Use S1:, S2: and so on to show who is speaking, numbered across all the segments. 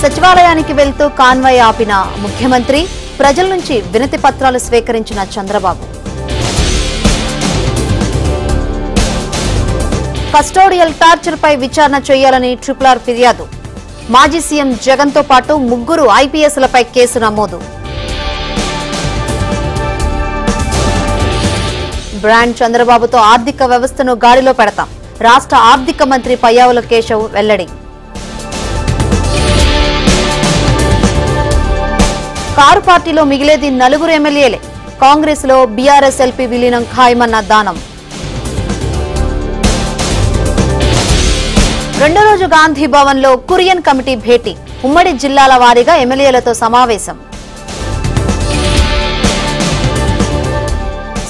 S1: సచివాలయానికి వెళ్తూ కాన్వాయ్ ఆపిన ముఖ్యమంత్రి, ప్రజల నుంచి వినతి పత్రాలు స్వీకరించిన చంద్రబాబు. కస్టోడియల్ టార్చర్ పై విచారణ చేయాలని RRR ఫిర్యాదు. మాజీ సీఎం జగన్ తో పాటు 3 IPSలపై కేసు నమోదు. బ్రాండ్ చంద్రబాబుతో ఆర్థిక వ్యవస్థను గాడిలో పెడతాం. రాష్ట్ర ఆర్థిక మంత్రి పయ్యావుల కేశవ్ వెల్లడి. కారు పార్టీలో మిగిలేది 4 ఎమ్మెల్యేలే. కాంగ్రెస్ లో BRS LP విలీనం ఖాయమన్న దానం. రెండో రోజు గాంధీ భవన్ లో కురియన్ కమిటీ భేటీ. ఉమ్మడి జిల్లాల వారీగా ఎమ్మెల్యేలతో సమావేశం.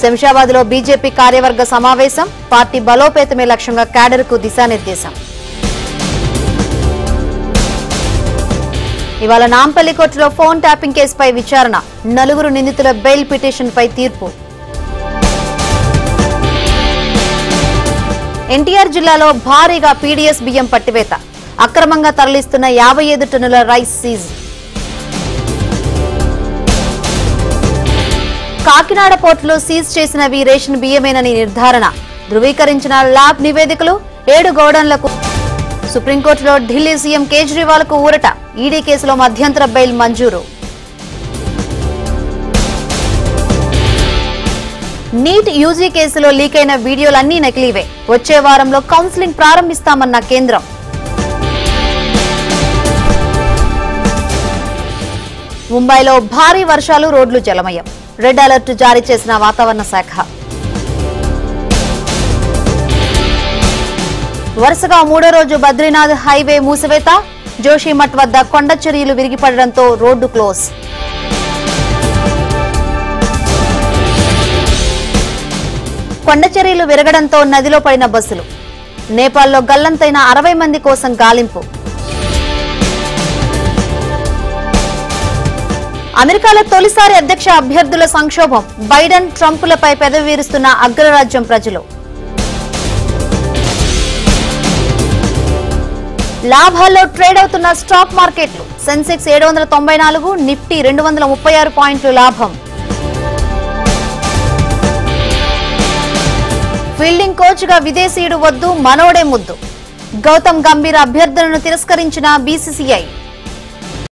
S1: శంషాబాద్ లో బీజేపీ కార్యవర్గ సమావేశం. పార్టీ బలోపేతమే లక్ష్యంగా క్యాడర్ కు దిశానిర్దేశం. ఇవాళ నాంపల్లి కోర్టులో ఫోన్ ట్యాపింగ్ కేసుపై విచారణ. 4 నిందితుల బెయిల్ పిటిషన్ పై తీర్పు. ఎన్టీఆర్ జిల్లాలో భారీగా PDS బియ్యం పట్టివేత. అక్రమంగా తరలిస్తున్న 57 టన్నుల రైస్ సీజ్. కాకినాడ పోర్టులో సీజ్ చేసినవి రేషన్ బియ్యమేనని నిర్ధారణ. ధృవీకరించిన ల్యాబ్ నివేదికలు. 7 గోడౌన్లకు. సుప్రీంకోర్టులో ఢిల్లీ సీఎం కేజ్రీవాల్ కు ఊరట. ఈడీ కేసులో మధ్యంతర బెయిల్ మంజూరు. నీట్ యూజీ కేసులో లీకైన వీడియోలన్నీ నకిలీవే. వచ్చే వారంలో కౌన్సిలింగ్ ప్రారంభిస్తామన్న కేంద్రం. ముంబైలో భారీ వర్షాలు, రోడ్లు జలమయం. రెడ్ అలర్ట్ జారీ చేసిన వాతావరణ శాఖ. వరుసగా 3వ రోజు బద్రీనాథ్ హైవే మూసివేత. జోషిమఠ్ వద్ద కొండ చర్యలు విరిగిపడడంతో రోడ్డు క్లోజ్. కొండ చర్యలు విరగడంతో నదిలో పడిన బస్సులు. నేపాల్లో గల్లంతైన 60 మంది కోసం గాలింపు. అమెరికాలో తొలిసారి అధ్యక్ష అభ్యర్థుల సంక్షోభం. బైడెన్, ట్రంప్లపై పెదవి వీరుస్తున్న అగ్రరాజ్యం ప్రజలు. లాభాల్లో ట్రేడ్ అవుతున్న స్టాక్ మార్కెట్లు. సెన్సెక్స్ 794, నిఫ్టీ 236 పాయింట్లు లాభం. ఫీల్డింగ్ కోచ్ గా విదేశీయుడు వద్దు, మనోడే ముద్దు. గౌతమ్ గంభీర్ అభ్యర్థనను తిరస్కరించిన BCCI.